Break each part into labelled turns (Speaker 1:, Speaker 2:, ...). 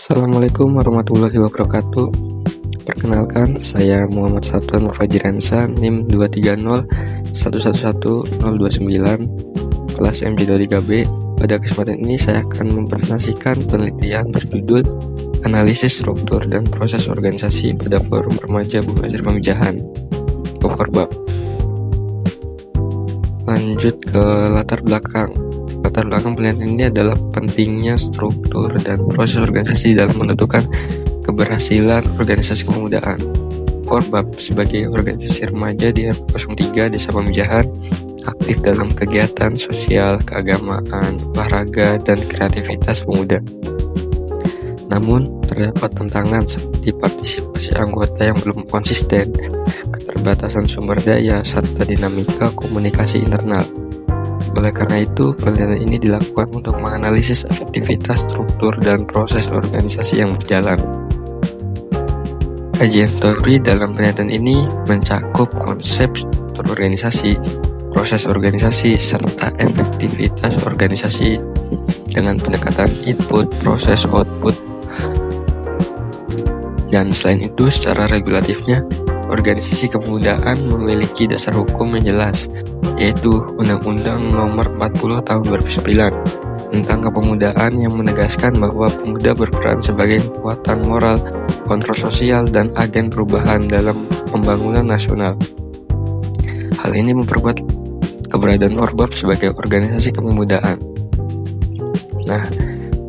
Speaker 1: Assalamualaikum warahmatullahi wabarakatuh. Perkenalkan, saya Muhammad Sabtan Fajransa, NIM 230111029, kelas MJ23B. Pada kesempatan ini saya akan mempresentasikan penelitian berjudul Analisis Struktur dan Proses Organisasi pada Forum Remaja Bumajir Pamijahan atau Forbab. Lanjut ke latar belakang. Latar belakang penelitian ini adalah pentingnya struktur dan proses organisasi dalam menentukan keberhasilan organisasi kepemudaan. Forbab sebagai organisasi remaja di RW03 Desa Pamijahan aktif dalam kegiatan sosial, keagamaan, olahraga, dan kreativitas pemuda. Namun, terdapat tantangan seperti partisipasi anggota yang belum konsisten, keterbatasan sumber daya, serta dinamika komunikasi internal. Oleh karena itu, penelitian ini dilakukan untuk menganalisis efektivitas struktur dan proses organisasi yang berjalan. Kajian teori dalam penelitian ini mencakup konsep struktur organisasi, proses organisasi, serta efektivitas organisasi dengan pendekatan input, proses, output. Dan selain itu, secara regulatifnya, organisasi kepemudaan memiliki dasar hukum yang jelas, yaitu Undang-Undang Nomor 40 Tahun 2009 tentang kepemudaan yang menegaskan bahwa pemuda berperan sebagai kekuatan moral, kontrol sosial, dan agen perubahan dalam pembangunan nasional. Hal ini memperkuat keberadaan Forbab sebagai organisasi kepemudaan. Nah,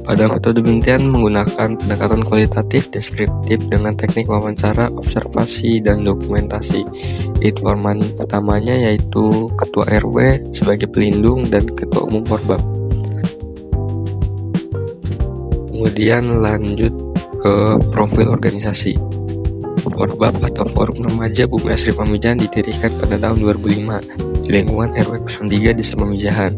Speaker 1: pada metode penelitian menggunakan pendekatan kualitatif deskriptif dengan teknik wawancara, observasi, dan dokumentasi. Informan utamanya yaitu Ketua RW sebagai pelindung dan Ketua Umum Forbab. Kemudian lanjut ke profil organisasi. Forbab atau Forum Remaja Bumi Asri Pamijahan didirikan pada tahun 2005 di lingkungan RW03 Desa Pamijahan.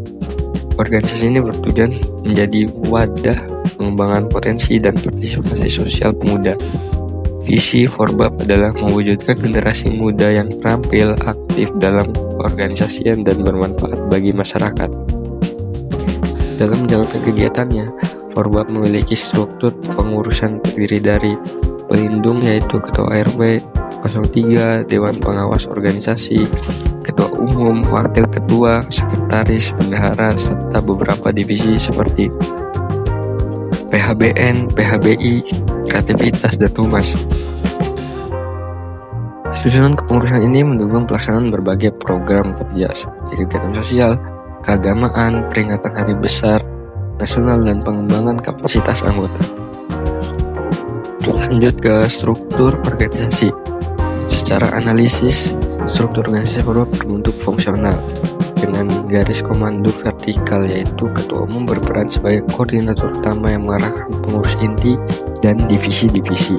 Speaker 1: Organisasi ini bertujuan menjadi wadah pengembangan potensi dan partisipasi sosial pemuda. Visi Forbab adalah mewujudkan generasi muda yang terampil, aktif dalam organisasian dan bermanfaat bagi masyarakat. Dalam menjalankan kegiatannya, Forbab memiliki struktur pengurusan terdiri dari pelindung yaitu Ketua RW 03, Dewan Pengawas Organisasi, Ketua Umum, Wakil Ketua, Sekretaris, Bendahara, serta beberapa divisi seperti PHBN, PHBI, Kreativitas, dan Humas. Susunan kepengurusan ini mendukung pelaksanaan berbagai program kerja seperti kegiatan sosial, keagamaan, peringatan hari besar nasional, dan pengembangan kapasitas anggota. Lanjut ke struktur organisasi. Secara analisis, struktur organisasi Forbab berbentuk fungsional dengan garis komando vertikal, yaitu Ketua Umum berperan sebagai koordinator utama yang mengarahkan pengurus inti dan divisi-divisi.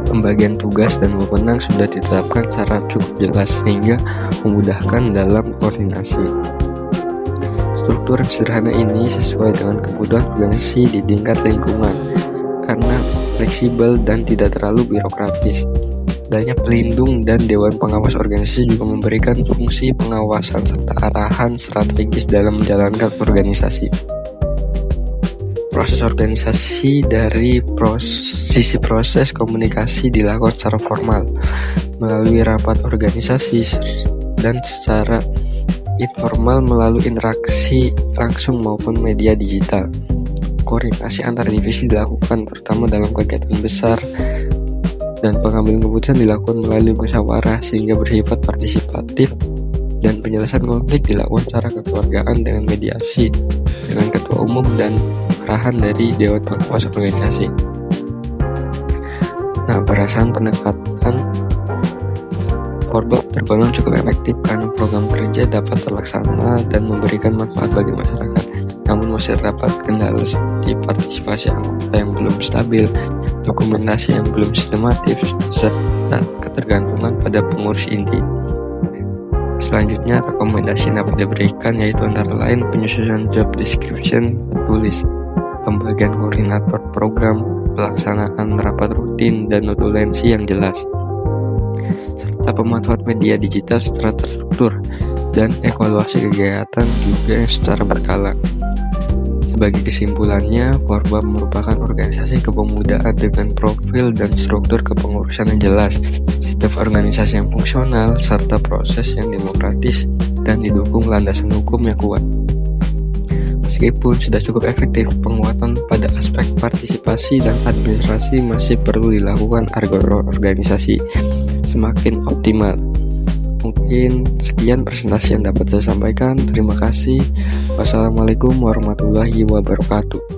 Speaker 1: Pembagian tugas dan wewenang sudah ditetapkan secara cukup jelas sehingga memudahkan dalam koordinasi. Struktur yang sederhana ini sesuai dengan kebutuhan organisasi di tingkat lingkungan karena fleksibel dan tidak terlalu birokratis. Adanya pelindung dan Dewan Pengawas Organisasi juga memberikan fungsi pengawasan serta arahan strategis dalam menjalankan organisasi. Proses organisasi dari sisi proses komunikasi dilakukan secara formal melalui rapat organisasi dan secara informal melalui interaksi langsung maupun media digital. Koordinasi antar divisi dilakukan terutama dalam kegiatan besar dan pengambilan keputusan dilakukan melalui musyawarah sehingga bersifat partisipatif, dan penyelesaian konflik dilakukan secara kekeluargaan dengan mediasi dengan Ketua Umum dan arahan dari Dewan Pengawas Organisasi. Nah, berdasarkan pendekatan Forbab tergolong cukup efektif karena program kerja dapat terlaksana dan memberikan manfaat bagi masyarakat. Namun masih terdapat kendala seperti partisipasi anggota yang belum stabil, dokumentasi yang belum sistematis, serta ketergantungan pada pengurus inti. Selanjutnya, rekomendasi yang dapat diberikan yaitu antara lain penyusunan job description tertulis, pembagian koordinator program, pelaksanaan rapat rutin dan notulensi yang jelas, serta pemanfaat media digital secara terstruktur dan evaluasi kegiatan juga secara berkala. Sebagai kesimpulannya, Forbap merupakan organisasi kepemudaan dengan profil dan struktur kepengurusan yang jelas, sistem organisasi yang fungsional, serta proses yang demokratis dan didukung landasan hukum yang kuat. Meskipun sudah cukup efektif, penguatan pada aspek partisipasi dan administrasi masih perlu dilakukan agar organisasi semakin optimal. Mungkin sekian presentasi yang dapat saya sampaikan. Terima kasih. Wassalamualaikum warahmatullahi wabarakatuh.